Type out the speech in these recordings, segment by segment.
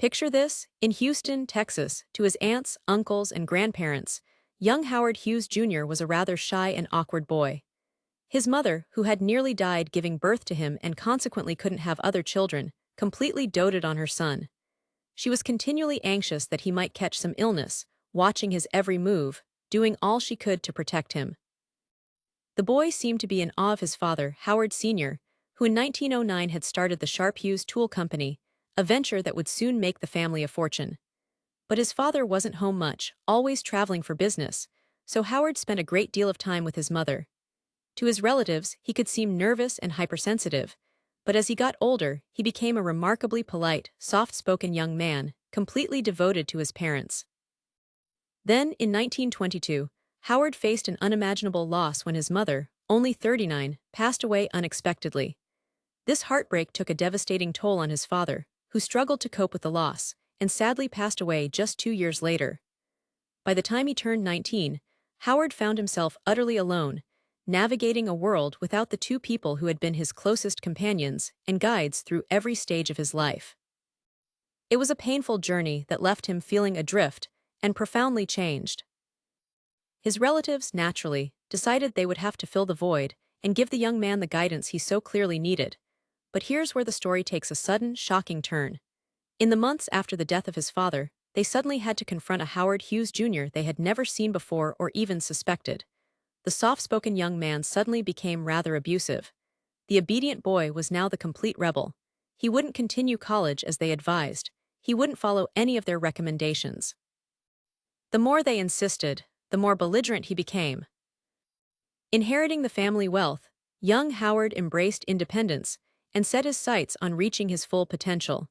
Picture this, in Houston, Texas, to his aunts, uncles, and grandparents, young Howard Hughes Jr. was a rather shy and awkward boy. His mother, who had nearly died giving birth to him and consequently couldn't have other children, completely doted on her son. She was continually anxious that he might catch some illness, watching his every move, doing all she could to protect him. The boy seemed to be in awe of his father, Howard Sr., who in 1909 had started the Sharp Hughes Tool Company, a venture that would soon make the family a fortune. But his father wasn't home much, always traveling for business, so Howard spent a great deal of time with his mother. To his relatives, he could seem nervous and hypersensitive, but as he got older, he became a remarkably polite, soft-spoken young man, completely devoted to his parents. Then, in 1922, Howard faced an unimaginable loss when his mother, only 39, passed away unexpectedly. This heartbreak took a devastating toll on his father, who struggled to cope with the loss, and sadly passed away just 2 years later. By the time he turned 19, Howard found himself utterly alone, navigating a world without the two people who had been his closest companions and guides through every stage of his life. It was a painful journey that left him feeling adrift and profoundly changed. His relatives, naturally, decided they would have to fill the void and give the young man the guidance he so clearly needed. But here's where the story takes a sudden, shocking turn. In the months after the death of his father, they suddenly had to confront a Howard Hughes Jr. they had never seen before or even suspected. The soft-spoken young man suddenly became rather abusive. The obedient boy was now the complete rebel. He wouldn't continue college as they advised. He wouldn't follow any of their recommendations. The more they insisted, the more belligerent he became. Inheriting the family wealth, young Howard embraced independence and set his sights on reaching his full potential.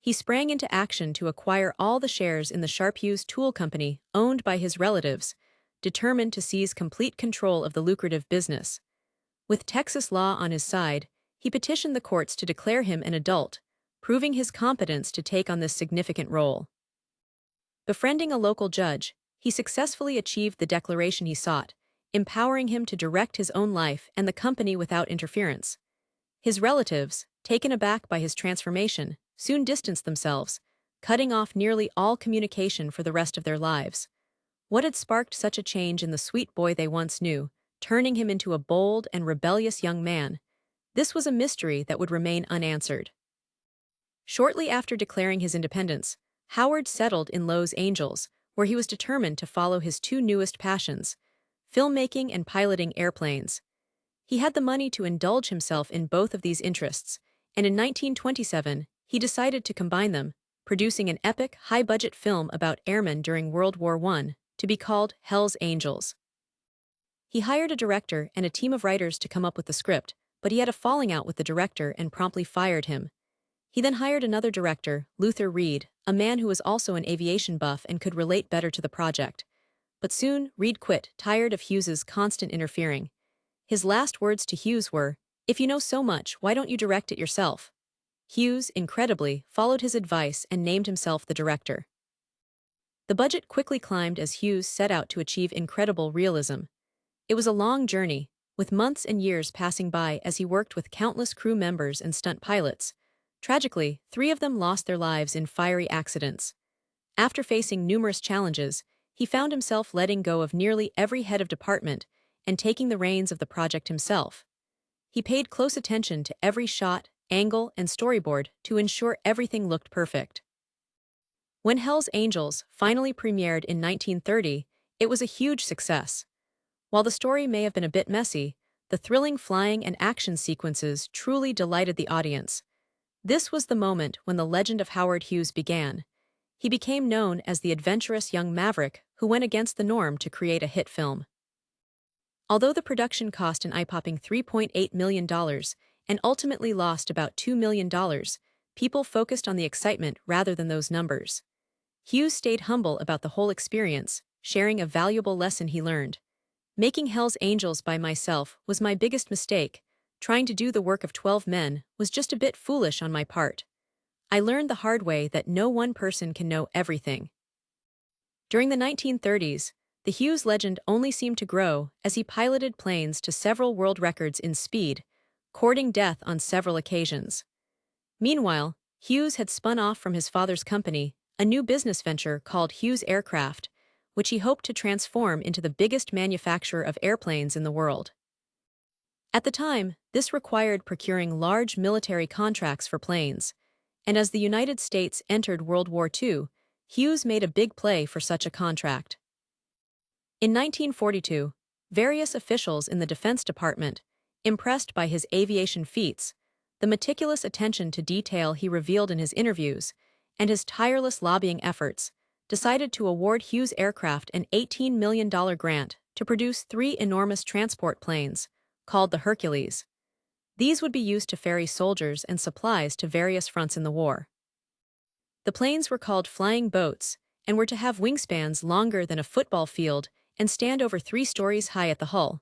He sprang into action to acquire all the shares in the Sharp Hughes Tool Company owned by his relatives, determined to seize complete control of the lucrative business. With Texas law on his side, he petitioned the courts to declare him an adult, proving his competence to take on this significant role. Befriending a local judge, he successfully achieved the declaration he sought, empowering him to direct his own life and the company without interference. His relatives, taken aback by his transformation, soon distanced themselves, cutting off nearly all communication for the rest of their lives. What had sparked such a change in the sweet boy they once knew, turning him into a bold and rebellious young man? This was a mystery that would remain unanswered. Shortly after declaring his independence, Howard settled in Los Angeles, where he was determined to follow his two newest passions, filmmaking and piloting airplanes. He had the money to indulge himself in both of these interests, and in 1927, he decided to combine them, producing an epic, high-budget film about airmen during World War I, to be called Hell's Angels. He hired a director and a team of writers to come up with the script, but he had a falling out with the director and promptly fired him. He then hired another director, Luther Reed, a man who was also an aviation buff and could relate better to the project. But soon, Reed quit, tired of Hughes's constant interfering. His last words to Hughes were, "If you know so much, why don't you direct it yourself?" Hughes, incredibly, followed his advice and named himself the director. The budget quickly climbed as Hughes set out to achieve incredible realism. It was a long journey, with months and years passing by as he worked with countless crew members and stunt pilots. Tragically, 3 of them lost their lives in fiery accidents. After facing numerous challenges, he found himself letting go of nearly every head of department and taking the reins of the project himself. He paid close attention to every shot, angle, and storyboard to ensure everything looked perfect. When Hell's Angels finally premiered in 1930, it was a huge success. While the story may have been a bit messy, the thrilling flying and action sequences truly delighted the audience. This was the moment when the legend of Howard Hughes began. He became known as the adventurous young maverick who went against the norm to create a hit film. Although the production cost an eye-popping $3.8 million and ultimately lost about $2 million, people focused on the excitement rather than those numbers. Hughes stayed humble about the whole experience, sharing a valuable lesson he learned. Making Hell's Angels by myself was my biggest mistake. Trying to do the work of 12 men was just a bit foolish on my part. I learned the hard way that no one person can know everything. During the 1930s, the Hughes legend only seemed to grow as he piloted planes to several world records in speed, courting death on several occasions. Meanwhile, Hughes had spun off from his father's company, a new business venture called Hughes Aircraft, which he hoped to transform into the biggest manufacturer of airplanes in the world. At the time, this required procuring large military contracts for planes, and as the United States entered World War II, Hughes made a big play for such a contract. In 1942, various officials in the Defense Department, impressed by his aviation feats, the meticulous attention to detail he revealed in his interviews, and his tireless lobbying efforts, decided to award Hughes Aircraft an $18 million grant to produce 3 enormous transport planes, called the Hercules. These would be used to ferry soldiers and supplies to various fronts in the war. The planes were called flying boats and were to have wingspans longer than a football field and stand over 3 stories high at the hull.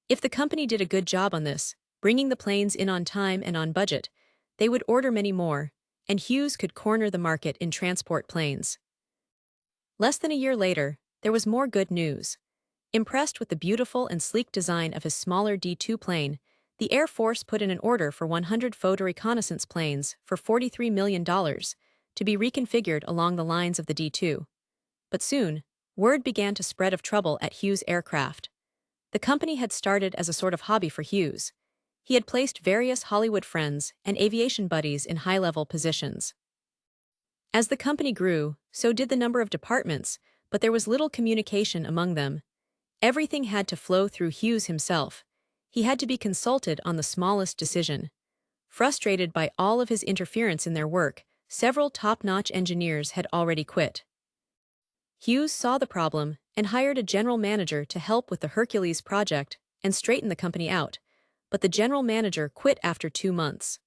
If the company did a good job on this, bringing the planes in on time and on budget, they would order many more, and Hughes could corner the market in transport planes. Less than a year later, there was more good news. Impressed with the beautiful and sleek design of his smaller D-2 plane, the Air Force put in an order for 100 photo reconnaissance planes for $43 million to be reconfigured along the lines of the D-2. But soon, word began to spread of trouble at Hughes Aircraft. The company had started as a sort of hobby for Hughes. He had placed various Hollywood friends and aviation buddies in high-level positions. As the company grew, so did the number of departments, but there was little communication among them. Everything had to flow through Hughes himself. He had to be consulted on the smallest decision. Frustrated by all of his interference in their work, several top-notch engineers had already quit. Hughes saw the problem and hired a general manager to help with the Hercules project and straighten the company out, but the general manager quit after 2 months.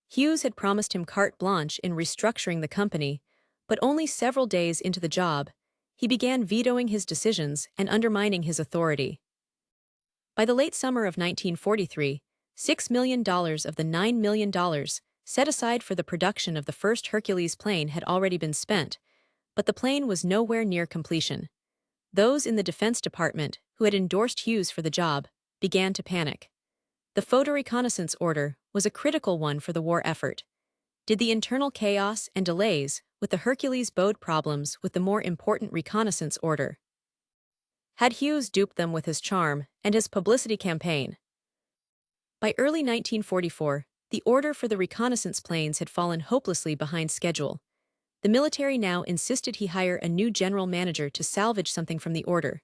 Hughes had promised him carte blanche in restructuring the company, but only several days into the job, he began vetoing his decisions and undermining his authority. By the late summer of 1943, $6 million of the $9 million set aside for the production of the first Hercules plane had already been spent, but the plane was nowhere near completion. Those in the Defense Department, who had endorsed Hughes for the job, began to panic. The photo reconnaissance order was a critical one for the war effort. Did the internal chaos and delays with the Hercules bode problems with the more important reconnaissance order? Had Hughes duped them with his charm and his publicity campaign? By early 1944, the order for the reconnaissance planes had fallen hopelessly behind schedule. The military now insisted he hire a new general manager to salvage something from the order.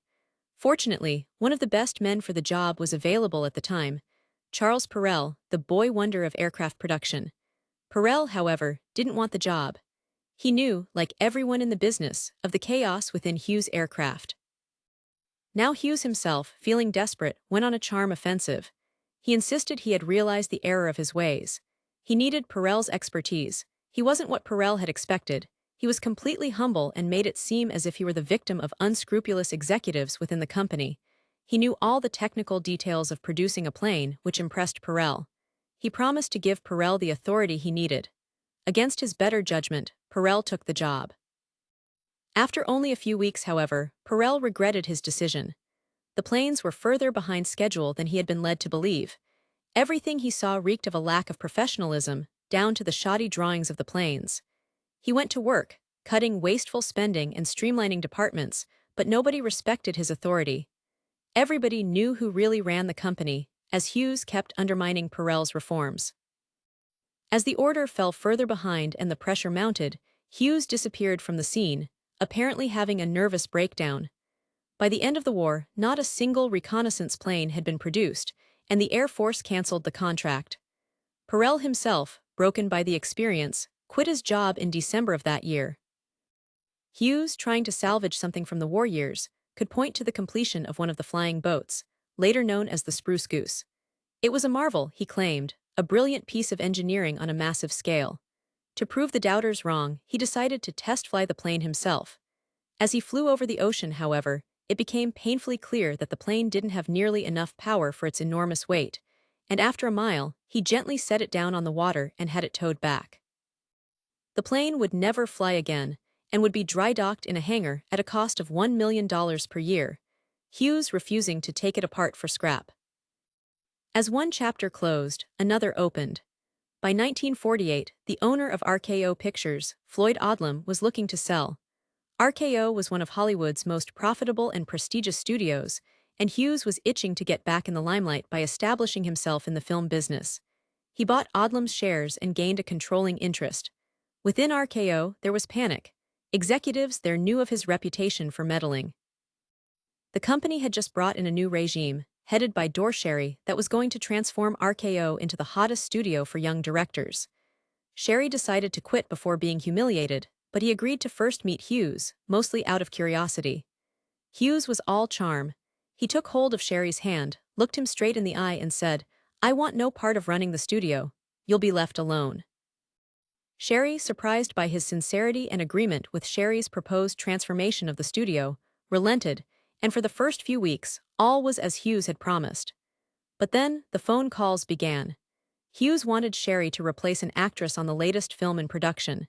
Fortunately, one of the best men for the job was available at the time, Charles Perrell, the boy wonder of aircraft production. Perrell, however, didn't want the job. He knew, like everyone in the business, of the chaos within Hughes Aircraft. Now Hughes himself, feeling desperate, went on a charm offensive. He insisted he had realized the error of his ways. He needed Perrell's expertise. He wasn't what Perrell had expected. He was completely humble and made it seem as if he were the victim of unscrupulous executives within the company. He knew all the technical details of producing a plane, which impressed Perrell. He promised to give Perrell the authority he needed. Against his better judgment, Perrell took the job. After only a few weeks, however, Perrell regretted his decision. The planes were further behind schedule than he had been led to believe. Everything he saw reeked of a lack of professionalism, down to the shoddy drawings of the planes. He went to work, cutting wasteful spending and streamlining departments, but nobody respected his authority. Everybody knew who really ran the company, as Hughes kept undermining Perrell's reforms. As the order fell further behind and the pressure mounted, Hughes disappeared from the scene, apparently having a nervous breakdown. By the end of the war, not a single reconnaissance plane had been produced, and the Air Force canceled the contract. Perrell himself, broken by the experience, quit his job in December of that year. Hughes, trying to salvage something from the war years, could point to the completion of one of the flying boats, later known as the Spruce Goose. It was a marvel, he claimed, a brilliant piece of engineering on a massive scale. To prove the doubters wrong, he decided to test-fly the plane himself. As he flew over the ocean, however, it became painfully clear that the plane didn't have nearly enough power for its enormous weight, and after a mile, he gently set it down on the water and had it towed back. The plane would never fly again, and would be dry-docked in a hangar at a cost of $1 million per year, Hughes refusing to take it apart for scrap. As one chapter closed, another opened. By 1948, the owner of RKO Pictures, Floyd Odlum, was looking to sell. RKO was one of Hollywood's most profitable and prestigious studios, and Hughes was itching to get back in the limelight by establishing himself in the film business. He bought Odlum's shares and gained a controlling interest. Within RKO, there was panic. Executives there knew of his reputation for meddling. The company had just brought in a new regime, headed by Sherry, that was going to transform RKO into the hottest studio for young directors. Sherry decided to quit before being humiliated, but he agreed to first meet Hughes, mostly out of curiosity. Hughes was all charm. He took hold of Sherry's hand, looked him straight in the eye and said, "I want no part of running the studio. You'll be left alone." Sherry, surprised by his sincerity and agreement with Sherry's proposed transformation of the studio, relented, and for the first few weeks, all was as Hughes had promised. But then, the phone calls began. Hughes wanted Sherry to replace an actress on the latest film in production.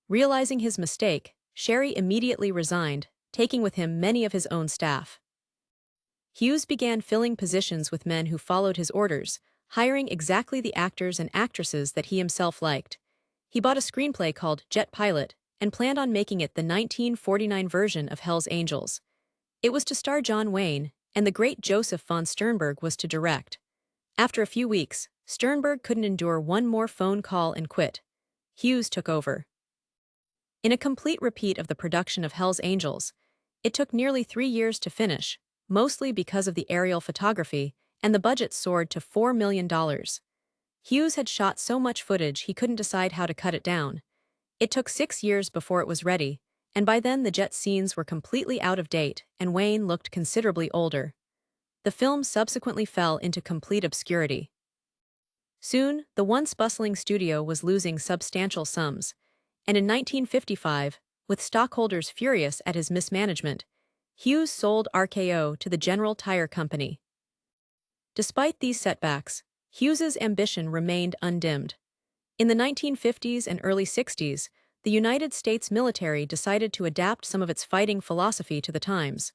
Realizing his mistake, Sherry immediately resigned, taking with him many of his own staff. Hughes began filling positions with men who followed his orders, hiring exactly the actors and actresses that he himself liked. He bought a screenplay called Jet Pilot and planned on making it the 1949 version of Hell's Angels. It was to star John Wayne, and the great Joseph von Sternberg was to direct. After a few weeks, Sternberg couldn't endure one more phone call and quit. Hughes took over. In a complete repeat of the production of Hell's Angels, it took nearly 3 years to finish, mostly because of the aerial photography, and the budget soared to $4 million. Hughes had shot so much footage he couldn't decide how to cut it down. It took 6 years before it was ready, and by then the jet scenes were completely out of date and Wayne looked considerably older. The film subsequently fell into complete obscurity. Soon, the once bustling studio was losing substantial sums, and in 1955, with stockholders furious at his mismanagement, Hughes sold RKO to the General Tire Company. Despite these setbacks, Hughes's ambition remained undimmed. In the 1950s and early 60s, the United States military decided to adapt some of its fighting philosophy to the times.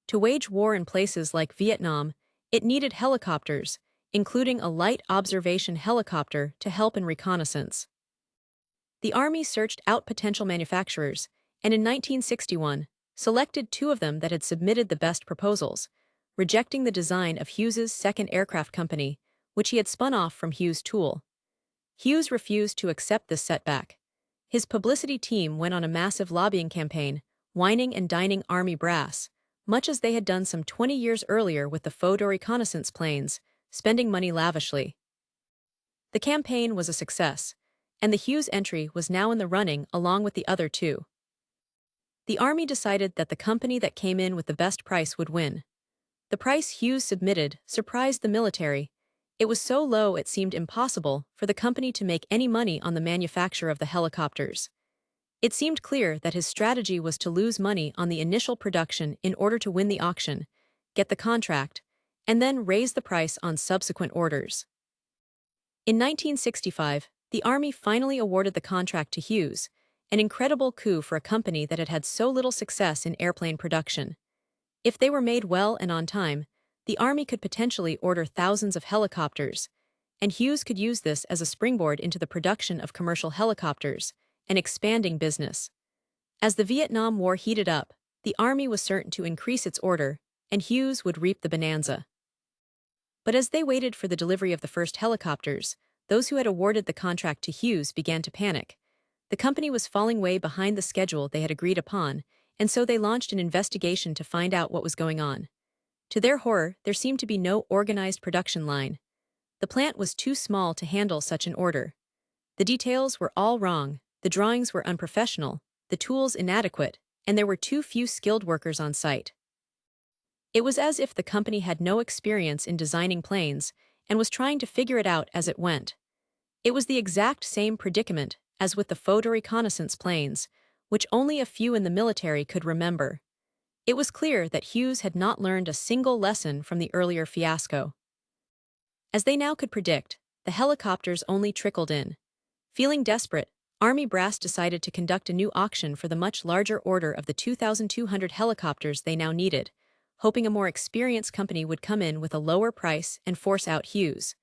To wage war in places like Vietnam, it needed helicopters, including a light observation helicopter to help in reconnaissance. The Army searched out potential manufacturers, and in 1961, selected 2 of them that had submitted the best proposals, rejecting the design of Hughes's second aircraft company, which he had spun off from Hughes Tool. Hughes refused to accept this setback. His publicity team went on a massive lobbying campaign, whining and dining Army brass, much as they had done some 20 years earlier with the photo reconnaissance planes, spending money lavishly. The campaign was a success, and the Hughes entry was now in the running along with the other 2. The Army decided that the company that came in with the best price would win. The price Hughes submitted surprised the military. It was so low it seemed impossible for the company to make any money on the manufacture of the helicopters. It seemed clear that his strategy was to lose money on the initial production in order to win the auction, get the contract, and then raise the price on subsequent orders. In 1965, the Army finally awarded the contract to Hughes, an incredible coup for a company that had had so little success in airplane production. If they were made well and on time, the Army could potentially order thousands of helicopters, and Hughes could use this as a springboard into the production of commercial helicopters, an expanding business. As the Vietnam War heated up, the Army was certain to increase its order, and Hughes would reap the bonanza. But as they waited for the delivery of the first helicopters, those who had awarded the contract to Hughes began to panic. The company was falling way behind the schedule they had agreed upon, and so they launched an investigation to find out what was going on. To their horror, there seemed to be no organized production line. The plant was too small to handle such an order. The details were all wrong, the drawings were unprofessional, the tools inadequate, and there were too few skilled workers on site. It was as if the company had no experience in designing planes and was trying to figure it out as it went. It was the exact same predicament as with the photo reconnaissance planes, which only a few in the military could remember. It was clear that Hughes had not learned a single lesson from the earlier fiasco. As they now could predict, the helicopters only trickled in. Feeling desperate, Army brass decided to conduct a new auction for the much larger order of the 2,200 helicopters they now needed, hoping a more experienced company would come in with a lower price and force out Hughes.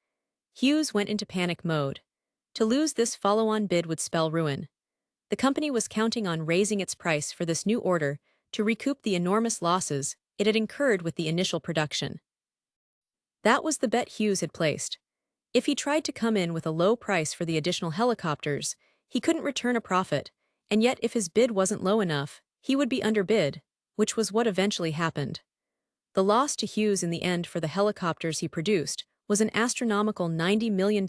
Hughes went into panic mode. To lose this follow-on bid would spell ruin. The company was counting on raising its price for this new order to recoup the enormous losses it had incurred with the initial production. That was the bet Hughes had placed. If he tried to come in with a low price for the additional helicopters, he couldn't return a profit, and yet if his bid wasn't low enough, he would be underbid, which was what eventually happened. The loss to Hughes in the end for the helicopters he produced was an astronomical $90 million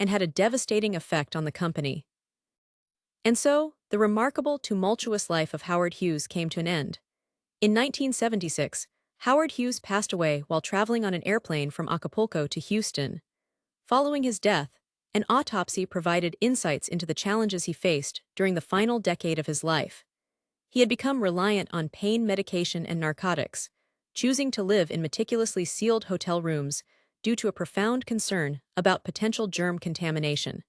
and had a devastating effect on the company. And so, the remarkable, tumultuous life of Howard Hughes came to an end. In 1976, Howard Hughes passed away while traveling on an airplane from Acapulco to Houston. Following his death, an autopsy provided insights into the challenges he faced during the final decade of his life. He had become reliant on pain medication and narcotics, choosing to live in meticulously sealed hotel rooms due to a profound concern about potential germ contamination.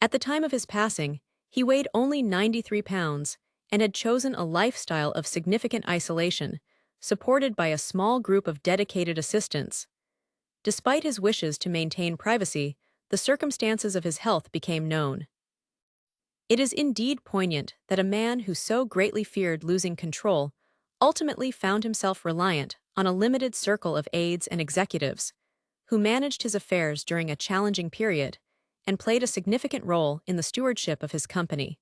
At the time of his passing, he weighed only 93 pounds and had chosen a lifestyle of significant isolation, supported by a small group of dedicated assistants. Despite his wishes to maintain privacy, the circumstances of his health became known. It is indeed poignant that a man who so greatly feared losing control ultimately found himself reliant on a limited circle of aides and executives, who managed his affairs during a challenging period and played a significant role in the stewardship of his company.